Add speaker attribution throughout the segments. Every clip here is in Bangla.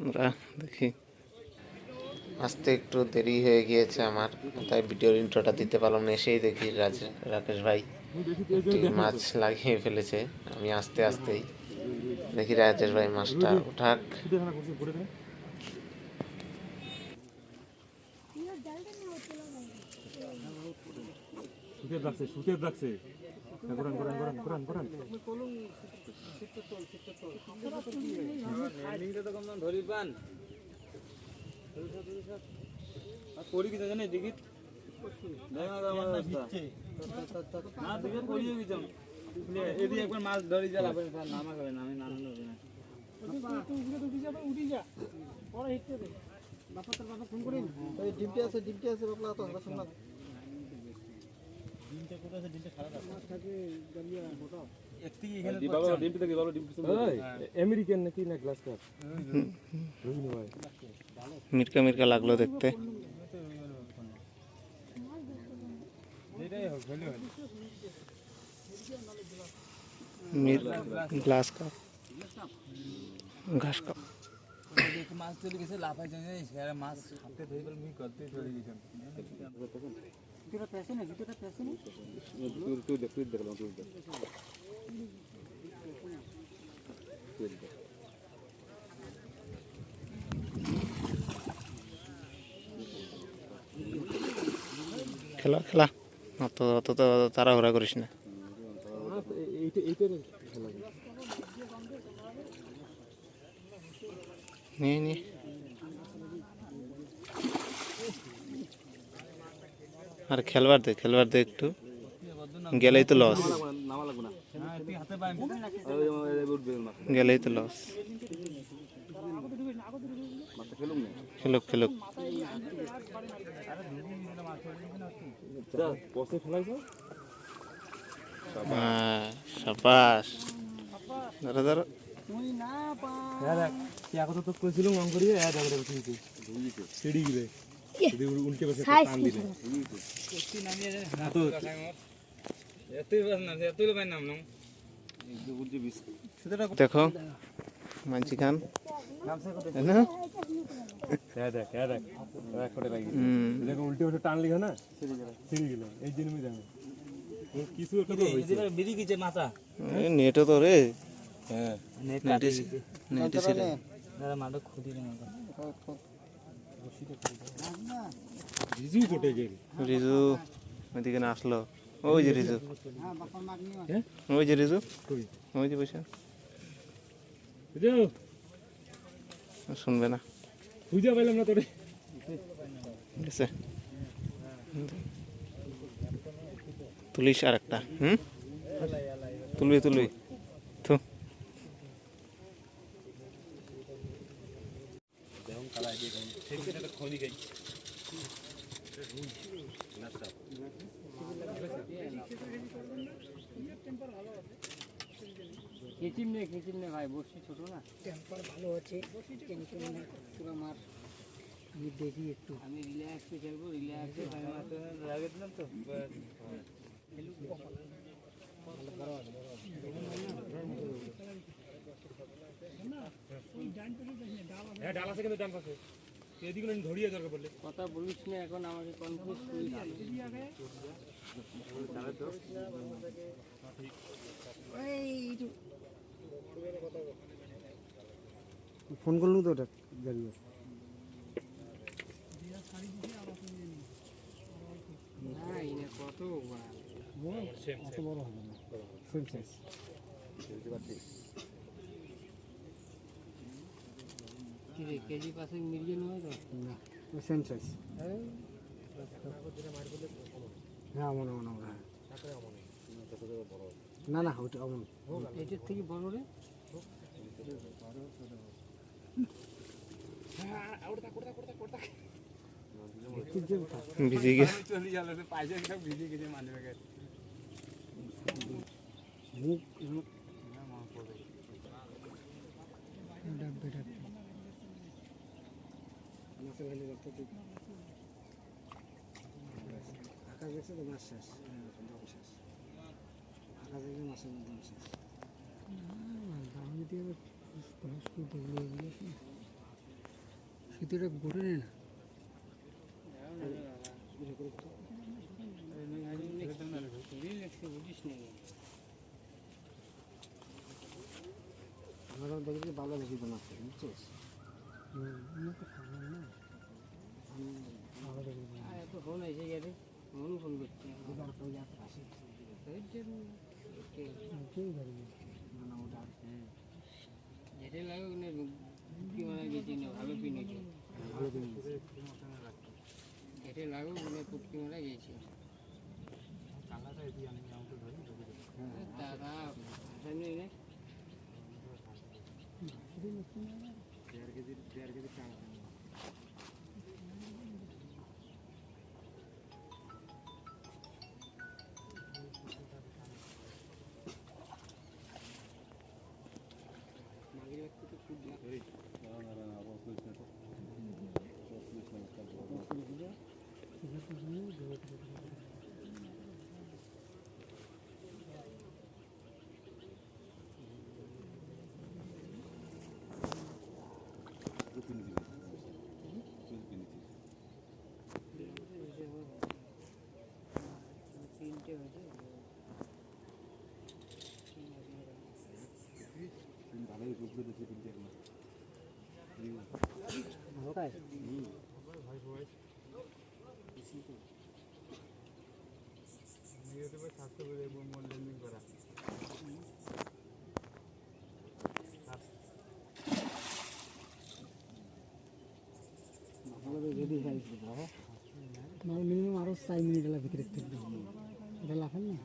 Speaker 1: আমরা দেখি। আসতে একটু দেরি হয়ে গিয়েছে আমার, তাই ভিডিওর ইন্ট্রোটা দিতে পারলাম না। এসেই দেখি রাকেশ ভাই একটি মাছ লাগিয়ে ফেলেছে। আমি আসতে আসতেই দেখি রাজেশ ভাই মাছটা উঠাক।
Speaker 2: একবার মাছ ধরি যা নামা করে না, আমি নানান ডিমটি আছে বাপলা তো শুনলাম আমেরিকান নাকি না গ্লাস কাপ
Speaker 1: মিরকা মিরকা লাগলো দেখতে। গ্লাস কাপ, ঘাস কাপ।
Speaker 2: মাছ চলে গেছে লাফাই চলে মাছ হাতে ধরে গেল মুই করতে চলে গেছে
Speaker 1: খেলা খেলা অত অত তো তাড়াহুড়া করিস না। নিয়ে নিয়ে আর খেলবার দে একটু, গেলেই তো লস, গেলেই তো লস। খেলুক খেলুক। সাবাস, ধরো ধরো। দেখো মানছি খান
Speaker 2: উল্টে উল্টে টানলি না ছিঁড়ে গেল এই জন্য কিছু মাথা
Speaker 1: নেটও তো রে।
Speaker 2: হ্যাঁ
Speaker 1: রিজু ওইদিকে না আসলো। ওই যে রিজু, ওই যে রিজু, ওই যে বসে শুনবে না।
Speaker 2: খুঁজে পাইলাম না তোরে।
Speaker 1: তুলিস আর একটা। তুলবি থু।
Speaker 2: খেচিম নে ভাই, বসছি ছোট না, টেম্পার ভালো আছে, পুরো মার। আমি দেখি একটু, আমি রিল্যাক্সে খেলবো, রিল্যাক্সে লাগে দিলাম তো। ডাল আছে কিন্তু ডান পাশে এদিকে ধরিয়ে দরকার পড়লে কথা বলিস না এখন, আমাকে কনফিউজ করিস। ফোন করলু তো ওটা জানিয়ে কত বড় হবে না, সেম সাইজ কেজি পাশে মিলিয়ে নয় তো না, সেম সাইজ। হ্যাঁ মনে হ্যাঁ না না ওটা অমন, এটার থেকে বড় রে।
Speaker 1: ভিজে গেছে
Speaker 2: আকাশ দেখছে তো মাছ শেষ, শেষ আকাশ দেখলে মাছের মধ্যে শেষ। দাম যদি দেখলে ভিতরে ঘুরে নে না আমরা দেখি ভালো দেখি বানাচ্ছে বুঝছিস ফোন এসে গেছে ফোন করছি যেটা লাগে কি মানে গেছি না ভালো পিনেছি যেটা লাগো মানে পুটকি মারা গেছি দাদা জানি না মিনিমাম আরো 4 মিনিট ভিতরে থাকবে এটা লাফান না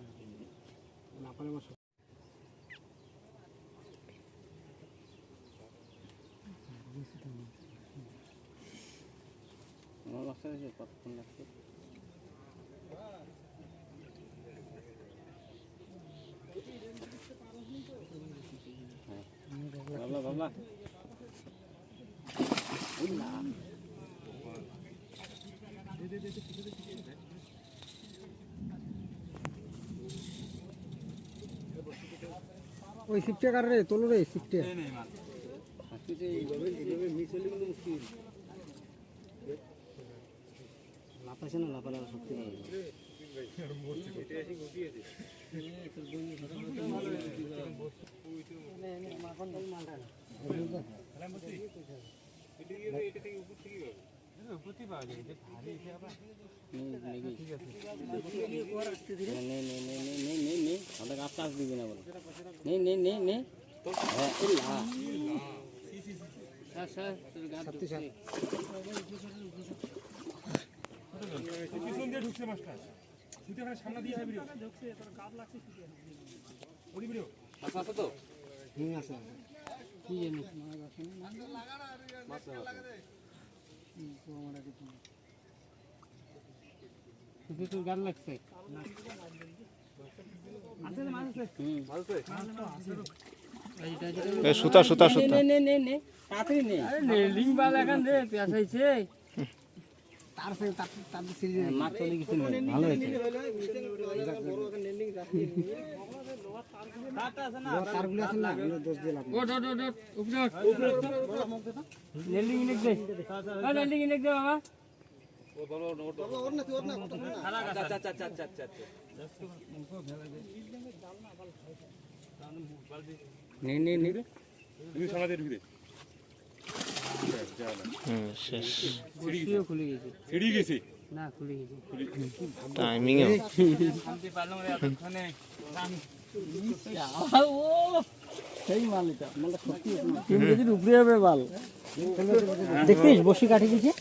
Speaker 2: লাফালে আমার বাচ্চা আছে কতক্ষণ লাগছে বাবা বাবা ওই শিফটে কার রে তোলো রে শিফটে লাফাছে না লাফালে শক্তি গান লাগছে
Speaker 1: সুতা সুতা সুতা
Speaker 2: ভালো হয়েছে
Speaker 3: খুলে গেছে
Speaker 2: না খুলে গেছে
Speaker 1: টাইমিং
Speaker 2: সেই মাল এটা মালটা সত্যি 3 কেজির উপরে হবে মাল দেখছিস বসি কাটি দিয়েছে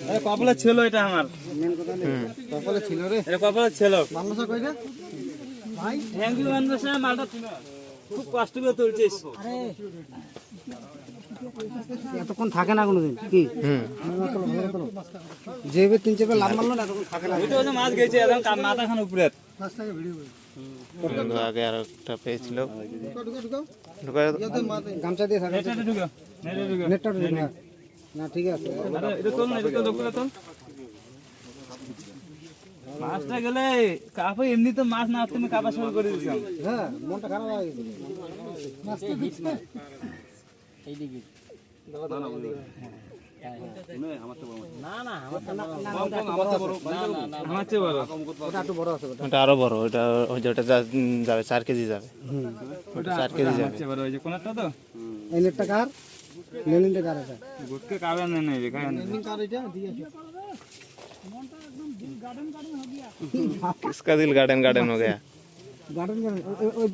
Speaker 3: আরে কপালে ছিল এটা আমার
Speaker 2: মেন কথা নেই কপালে ছিল রে
Speaker 3: এটা কপালে ছিল
Speaker 2: মানসা কই রে ভাই
Speaker 3: থ্যাংক ইউ মানসা মালটা খুব কষ্ট করে তুলছিস
Speaker 2: আরে এতক্ষণ থাকে না কোনোদিন কি যেবে 3 চেপে লাভ মারলো না এতক্ষণ থাকে না
Speaker 3: ওই তো মাছ গেছে একদম মাথা খান উপরে
Speaker 2: মাছটাকে ভিডিও
Speaker 1: আগে আর একটা পেয়েছিল
Speaker 2: গামছা দিয়ে থাকে
Speaker 3: নেটটা ঢুকো
Speaker 2: নেটটা ঢুকে না ঠিক আছে
Speaker 3: আরে এটা তোল না এটা তো ঢুকো তোল মাছটা গেলে কাপে এমনি তো মাছ না তুমি কাপা শুরু করে দিছো
Speaker 2: হ্যাঁ মনটা খারাপ হয়ে গেছে মাছটা হিট না
Speaker 3: এইদিকে
Speaker 2: না না আমার তো
Speaker 3: আমার চেয়ে বড়।
Speaker 2: ওটা একটু বড় আছে ওটা।
Speaker 1: ওটা আরো বড়, ওটা ওই যে ওটা যাবে 4 কেজি যাবে, ওটা 4 কেজি
Speaker 3: আমার
Speaker 1: যাবে।
Speaker 3: চেয়ে বড়, ওই যে কোনটা তো
Speaker 2: এই নেটটা কার? লেনিনটা কার এটা?
Speaker 3: গুটকে কাবে না নেবে খায় না।
Speaker 2: কার এটা? দিয়ে আসো।
Speaker 1: किसका दिल गार्डन गार्डन हो गया?
Speaker 2: গার্ডেন ওই